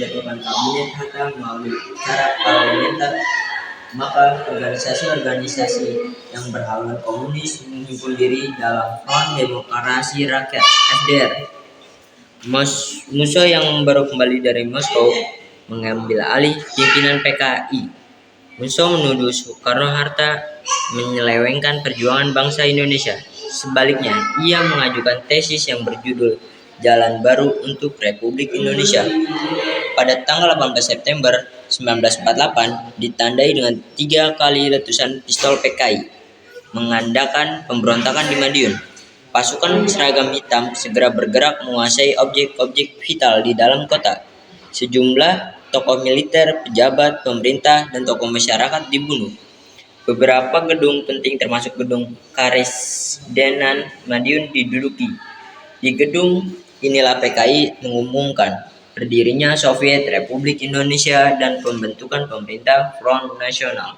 menjatuhkan kabinet Hatta melalui cara parlementer, maka organisasi-organisasi yang berhaluan komunis menghimpun diri dalam Front Demokrasi Rakyat (FDR). Musso yang baru kembali dari Moskow mengambil alih pimpinan PKI. Musso menuduh Soekarno-Hatta menyelewengkan perjuangan bangsa Indonesia. Sebaliknya, ia mengajukan tesis yang berjudul Jalan Baru untuk Republik Indonesia. Pada tanggal 18 September 1948 ditandai dengan 3 kali letusan pistol PKI, mengandalkan pemberontakan di Madiun. Pasukan seragam hitam segera bergerak menguasai objek-objek vital di dalam kota. Sejumlah tokoh militer, pejabat, pemerintah, dan tokoh masyarakat dibunuh. Beberapa gedung penting termasuk gedung Karesdenan Madiun diduduki. Di gedung inilah PKI mengumumkan berdirinya Soviet Republik Indonesia dan pembentukan pemerintah Front Nasional.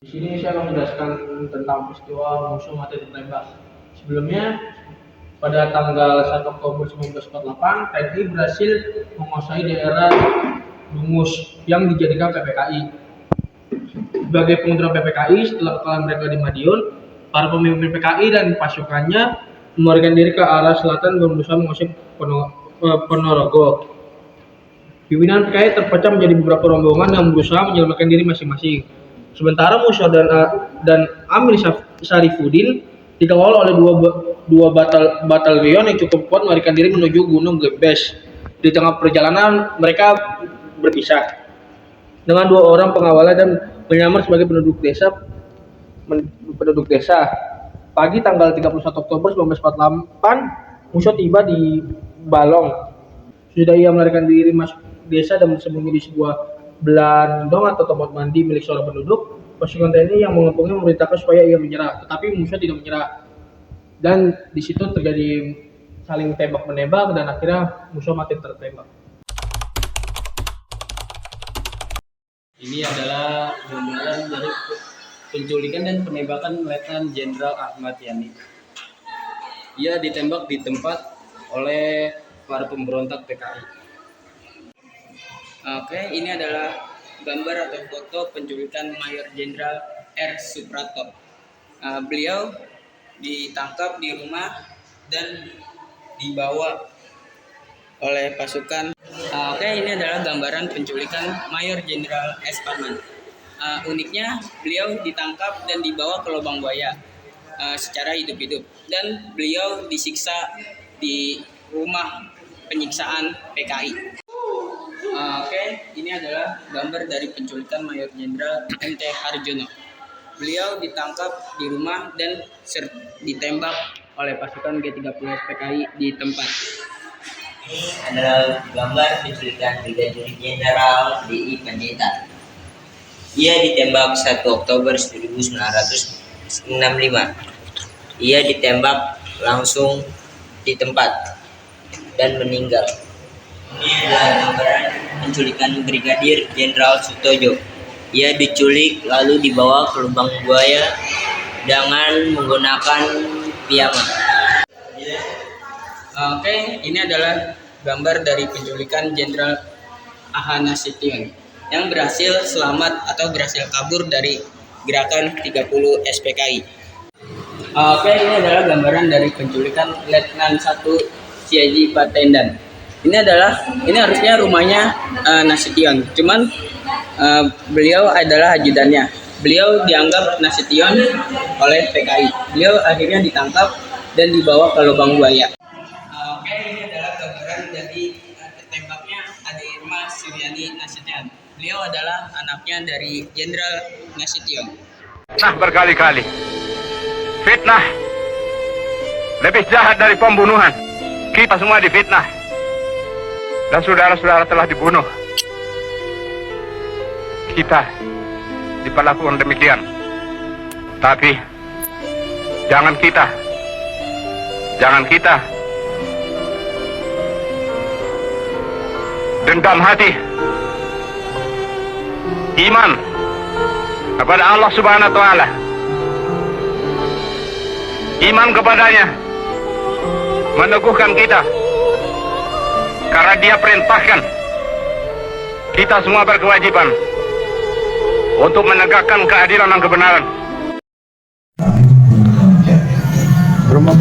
Di sini saya akan menjelaskan tentang peristiwa Musso mati tertembak. Sebelumnya, pada tanggal 1 Oktober 1948, TNI berhasil menguasai daerah Dungus yang dijadikan PPKI. Sebagai pengaturan PPKI, setelah kekalahan mereka di Madiun, para pemimpin PKI dan pasukannya melarikan diri ke arah selatan dan berusaha menguasai Ponorogo. Pimpinan PKI terpecah menjadi beberapa rombongan yang berusaha menyelamatkan diri masing-masing. Sementara Musso dan Amir Sarifuddin dikawal oleh dua batalion yang cukup kuat melarikan diri menuju Gunung Gebes. Di tengah perjalanan mereka berpisah dengan 2 orang pengawalnya dan menyamar sebagai penduduk desa. Pagi tanggal 31 Oktober 1948, Musso tiba di Balong. Sudah ia melarikan diri masuk desa dan bersembunyi di sebuah belandong atau tempat mandi milik seorang penduduk. Pasukan TNI yang mengepungnya memerintahkan supaya ia menyerah, tetapi Musso tidak menyerah. Dan di situ terjadi saling tembak-menembak dan akhirnya Musso mati tertembak. Ini adalah gambaran dari penculikan dan penembakan Letnan Jenderal Ahmad Yani. Ia ditembak di tempat oleh para pemberontak PKI. Oke, ini adalah gambar atau foto penculikan Mayor Jenderal R. Suprapto. Beliau ditangkap di rumah dan dibawa oleh pasukan. Oke, ini adalah gambaran penculikan Mayor Jenderal S. Parman. Uniknya, beliau ditangkap dan dibawa ke lubang buaya secara hidup-hidup, dan beliau disiksa di rumah penyiksaan PKI. Oke, ini adalah gambar dari penculikan Mayor Jenderal M.T. Harjono. Beliau ditangkap di rumah dan ditembak oleh pasukan G30 PKI di tempat. Ini adalah gambar penculikan Brigadir Jenderal D.I. Panjaitan. Ia ditembak 1 Oktober 1965. Ia ditembak langsung di tempat dan meninggal. Ini adalah gambaran penculikan Brigadir Jenderal Sutojo. Ia diculik lalu dibawa ke lubang buaya dengan menggunakan piyama. Oke, ini adalah gambar dari penculikan Jenderal A.H. Nasution yang berhasil selamat atau berhasil kabur dari gerakan 30 SPKI. Oke, ini adalah gambaran dari penculikan Letnan 1 Siaji Patendan. Ini harusnya rumahnya Nasution, cuman beliau adalah ajudannya. Beliau dianggap Nasution oleh PKI. Beliau akhirnya ditangkap dan dibawa ke lubang buaya. Oke, ini adalah gambaran dari tertembaknya Ade Irma Suryani Nasution. Beliau adalah anaknya dari Jenderal Nasution. Fitnah berkali-kali. Fitnah lebih jahat dari pembunuhan. Kita semua difitnah dan saudara-saudara telah dibunuh. Kita diperlakukan demikian. Tapi jangan kita dendam hati. Iman kepada Allah Subhanahu wa taala. Iman kepadanya meneguhkan kita, karena Dia perintahkan kita semua berkewajiban untuk menegakkan keadilan dan kebenaran. Rumah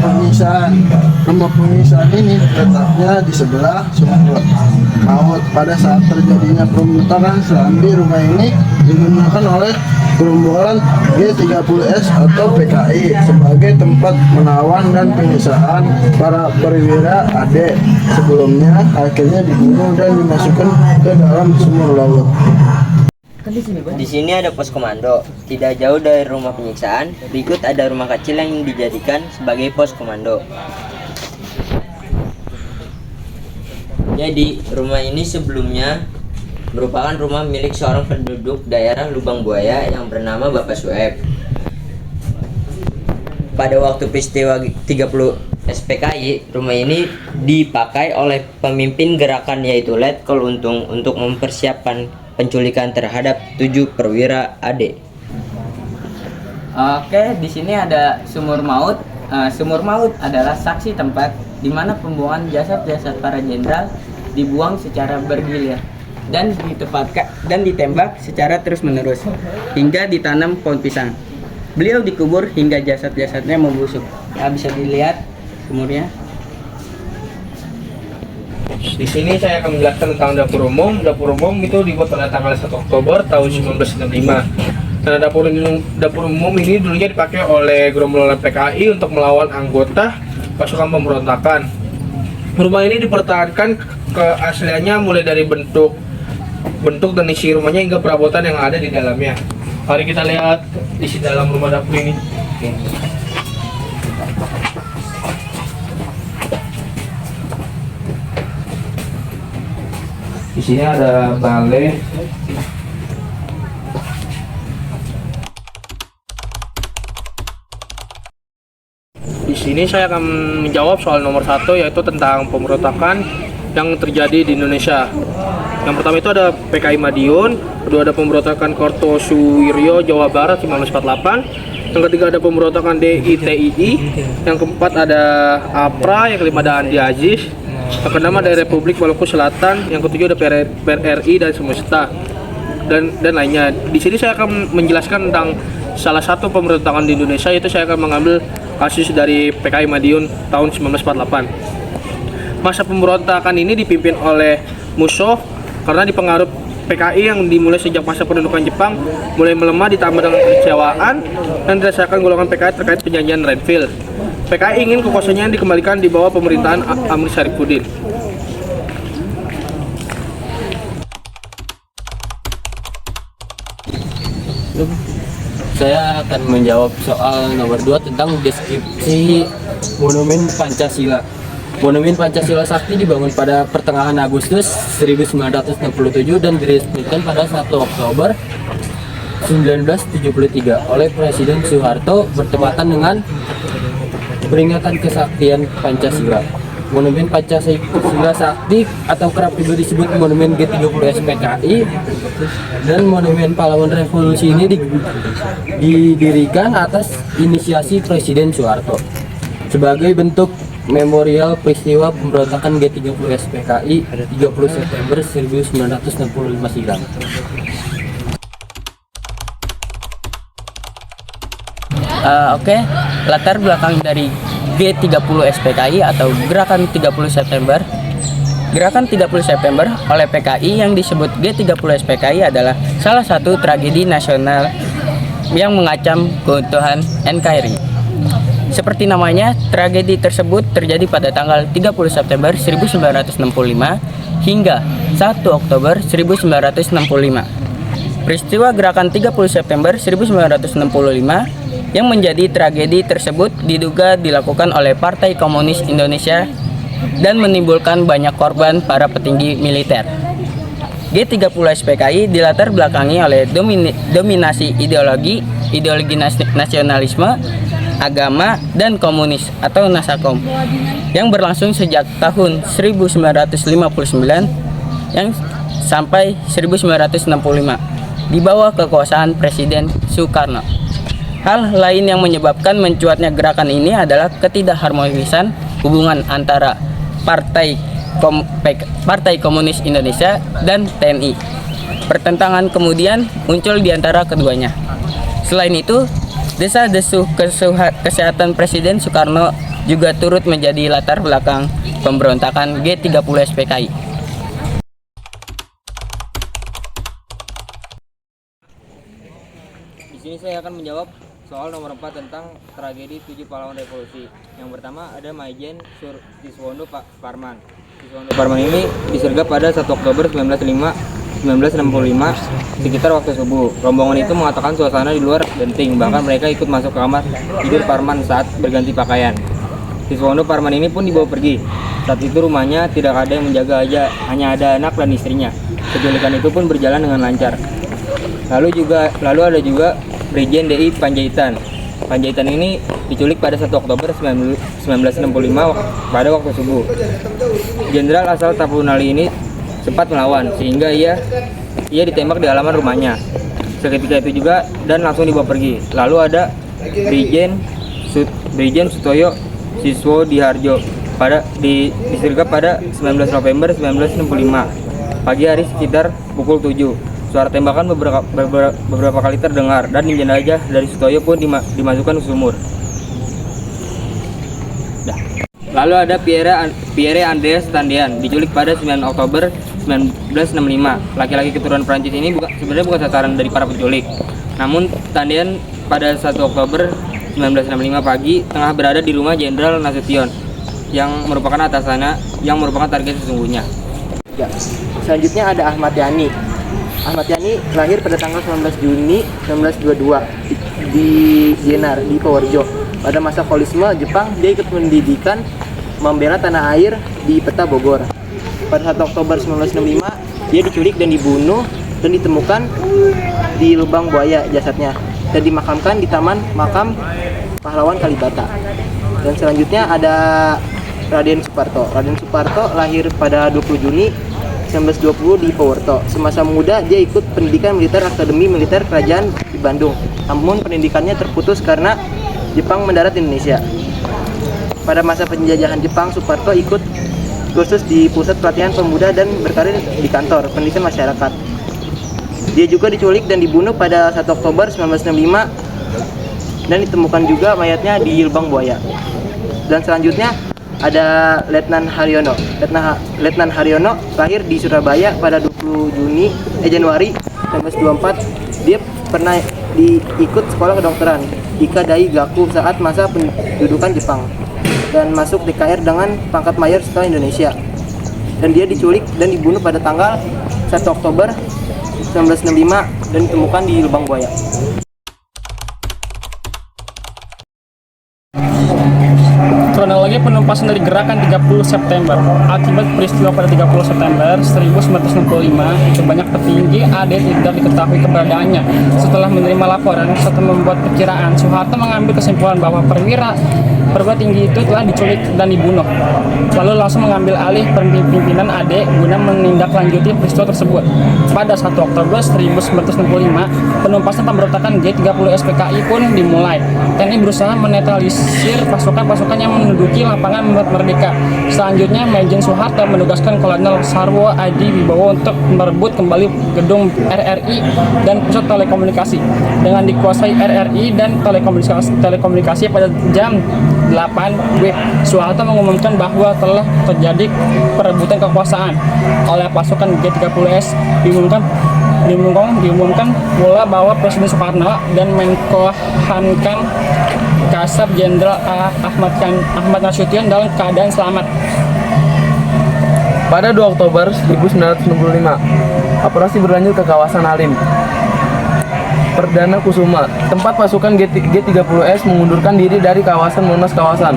penyiksaan ini letaknya di sebelah sumur maut. Pada saat terjadinya pemberontakan Serambi, rumah ini digunakan oleh gerombolan G30S atau PKI sebagai tempat menawan dan penyiksaan para perwira AD. Sebelumnya akhirnya dibunuh dan dimasukkan ke dalam sumur laut. Di sini ada pos komando. Tidak jauh dari rumah penyiksaan, berikut ada rumah kecil yang dijadikan sebagai pos komando. Jadi, rumah ini sebelumnya merupakan rumah milik seorang penduduk daerah Lubang Buaya yang bernama Bapak Sueb. Pada waktu peristiwa 30 SPKI, rumah ini dipakai oleh pemimpin gerakan yaitu Letkol Untung untuk mempersiapkan penculikan terhadap 7 perwira AD. Oke, di sini ada sumur maut. Sumur maut adalah saksi tempat di mana pembuangan jasad-jasad para jenderal dibuang secara bergilir dan ditembak secara terus-menerus hingga ditanam pohon pisang. Beliau dikubur hingga jasad-jasadnya membusuk. Bisa dilihat sumurnya. Di sini saya akan menjelaskan tentang dapur umum. Dapur umum itu dibuat pada tanggal 1 Oktober tahun 1965. Karena dapur umum ini dulunya dipakai oleh gerombolan PKI untuk melawan anggota pasukan pemberontakan. Rumah ini dipertahankan keasliannya mulai dari bentuk dan isi rumahnya hingga perabotan yang ada di dalamnya. Mari kita lihat isi dalam rumah dapur ini. Di sini ada balai. Di sini saya akan menjawab soal nomor 1, yaitu tentang pemberontakan yang terjadi di Indonesia. Yang pertama itu ada PKI Madiun, kedua ada pemberontakan Kartosuwiryo Jawa Barat 1948, yang ketiga ada pemberontakan DITII, yang keempat ada APRA, yang kelima ada Andi Aziz, yang keenam ada Republik Maluku Selatan, yang ketujuh ada PRRI dan Semesta dan lainnya. Di sini saya akan menjelaskan tentang salah satu pemberontakan di Indonesia, yaitu saya akan mengambil kasus dari PKI Madiun tahun 1948. Masa pemberontakan ini dipimpin oleh Musso karena dipengaruh PKI yang dimulai sejak masa pendudukan Jepang mulai melemah ditambah dengan kekecewaan dan dirasakan golongan PKI terkait perjanjian Renville. PKI ingin kekuasaannya dikembalikan di bawah pemerintahan Amir Syarifuddin. Saya akan menjawab soal nomor 2 tentang deskripsi Monumen Pancasila. Monumen Pancasila Sakti dibangun pada pertengahan Agustus 1967 dan diresmikan pada 1 Oktober 1973 oleh Presiden Soeharto bertepatan dengan peringatan kesaktian Pancasila. Monumen Pancasila Sakti atau kerap juga disebut Monumen G30 SPKI dan Monumen Pahlawan Revolusi ini didirikan atas inisiasi Presiden Soeharto sebagai bentuk memorial peristiwa pemberontakan G30 SPKI 30 September 1965 silam. Oke, latar belakang dari G30 SPKI atau Gerakan 30 September. Gerakan 30 September oleh PKI yang disebut G30 SPKI adalah salah satu tragedi nasional yang mengacam keutuhan NKRI. Seperti namanya, tragedi tersebut terjadi pada tanggal 30 September 1965 hingga 1 Oktober 1965. Peristiwa Gerakan 30 September 1965 yang menjadi tragedi tersebut diduga dilakukan oleh Partai Komunis Indonesia dan menimbulkan banyak korban para petinggi militer. G30 SPKI dilatar belakangi oleh dominasi ideologi nasionalisme, agama, dan komunis atau Nasakom yang berlangsung sejak tahun 1959 yang sampai 1965 di bawah kekuasaan Presiden Soekarno. Hal lain yang menyebabkan mencuatnya gerakan ini adalah ketidakharmonisan hubungan antara Partai Partai Komunis Indonesia dan TNI. Pertentangan kemudian muncul di antara keduanya. Selain itu, desa-desu kesehatan Presiden Soekarno juga turut menjadi latar belakang pemberontakan G30S PKI. Di sini saya akan menjawab soal nomor 4 tentang tragedi 7 pahlawan revolusi. Yang pertama ada Maijen Siswondo Parman. Siswondo Parman ini disergap pada 1 Oktober 1965 sekitar waktu subuh. Rombongan itu mengatakan suasana di luar genting, bahkan mereka ikut masuk ke kamar tidur Parman saat berganti pakaian. Siswondo Parman ini pun dibawa pergi. Saat itu rumahnya tidak ada yang menjaga aja, hanya ada anak dan istrinya. Penculikan itu pun berjalan dengan lancar. Lalu ada juga Brigjen DI Panjaitan. Panjaitan ini diculik pada 1 Oktober 1965 pada waktu subuh. Jenderal asal Tapanuli ini sempat melawan sehingga ia ditembak di halaman rumahnya. Seketika itu juga dan langsung dibawa pergi. Lalu ada Brigjen Sutoyo Siswo Diharjo disergap pada 19 November 1965 pagi hari sekitar pukul 7. Suara tembakan beberapa kali terdengar dan jenazah dari Sutoyo pun dimasukkan ke sumur. Lalu ada Pierre Andreas Tandean, diculik pada 9 Oktober 1965. Laki-laki keturunan Prancis ini sebenarnya bukan sasaran dari para penculik. Namun Tandean pada 1 Oktober 1965 pagi tengah berada di rumah Jenderal Nasution yang merupakan atasannya yang merupakan target sesungguhnya. Selanjutnya ada Ahmad Yani. Ahmad Yani lahir pada tanggal 19 Juni 1922 di Jenar, di Purworejo. Pada masa komunisme Jepang, dia ikut pendidikan membela tanah air di Peta Bogor. Pada 1 Oktober 1965, dia diculik dan dibunuh dan ditemukan di lubang buaya jasadnya dan dimakamkan di Taman Makam Pahlawan Kalibata. Dan selanjutnya ada Raden Suparto. Raden Suparto lahir pada 20 Juni 1920 di Purwokerto. Semasa muda dia ikut pendidikan militer Akademi Militer Kerajaan di Bandung. Namun pendidikannya terputus karena Jepang mendarat di Indonesia. Pada masa penjajahan Jepang, Suparto ikut kursus di Pusat Pelatihan Pemuda dan berkarir di kantor pendidikan masyarakat. Dia juga diculik dan dibunuh pada 1 Oktober 1965 dan ditemukan juga mayatnya di lubang buaya. Dan selanjutnya ada Letnan Haryono. Letnan Haryono lahir di Surabaya pada 20 Januari 1924. Dia pernah ikut sekolah kedokteran Ika Dai Gaku saat masa pendudukan Jepang dan masuk DKR dengan pangkat mayor setelah Indonesia. Dan dia diculik dan dibunuh pada tanggal 1 Oktober 1965 dan ditemukan di lubang buaya. Kronologi penumpasan dari gerakan 30 September. Akibat peristiwa pada 30 September 1965, sebanyak petinggi AD tidak diketahui keberadaannya. Setelah menerima laporan serta membuat perkiraan, Soeharto mengambil kesimpulan bahwa perwira tinggi itu telah diculik dan dibunuh. Lalu langsung mengambil alih pimpinan AD guna menindaklanjuti peristiwa tersebut. Pada 1 Oktober 1965, penumpasan pemberontakan G30S PKI pun dimulai. TNI berusaha menetralisir pasukan-pasukan yang menduduki lapangan Merdeka. Selanjutnya, Maijen Soeharto menugaskan Kolonel Sarwo Adi Wibowo untuk merebut kembali gedung RRI dan pusat telekomunikasi. Dengan dikuasai RRI dan telekomunikasi pada jam 8 WIB, Soeharto mengumumkan bahwa telah terjadi perebutan kekuasaan oleh pasukan G30S. Diumumkan pula bahwa Presiden Soekarno dan Menko Hankam Kasab Jenderal Ahmad Nasution dalam keadaan selamat. Pada 2 Oktober 1965, operasi berlanjut ke kawasan Halim Perdana Kusuma, tempat pasukan G30S mengundurkan diri dari kawasan Monas kawasan.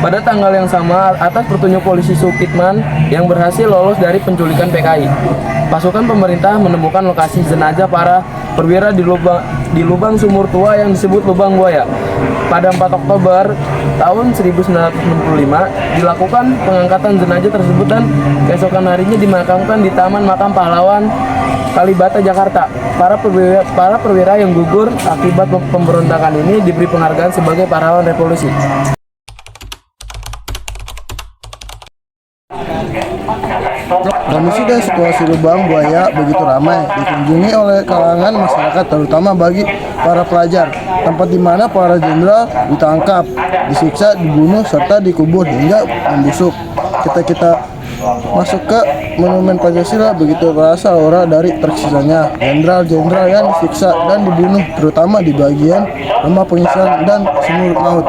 Pada tanggal yang sama, atas petunjuk polisi Supitman yang berhasil lolos dari penculikan PKI, pasukan pemerintah menemukan lokasi jenazah para perwira di lubang sumur tua yang disebut Lubang Buaya. Pada 4 Oktober tahun 1965 dilakukan pengangkatan jenazah tersebut dan keesokan harinya dimakamkan di Taman Makam Pahlawan Kalibata, Jakarta. Para perwira yang gugur akibat pemberontakan ini diberi penghargaan sebagai pahlawan revolusi. Kondisi dan situasi lubang buaya begitu ramai dikunjungi oleh kalangan masyarakat, terutama bagi para pelajar. Tempat di mana para jenderal ditangkap, disiksa, dibunuh, serta dikubur hingga membusuk. Kita masuk ke Monumen Pancasila, begitu terasa aura dari tersisanya jenderal-jenderal yang disiksa dan dibunuh, terutama di bagian rumah pengisian dan sumur maut.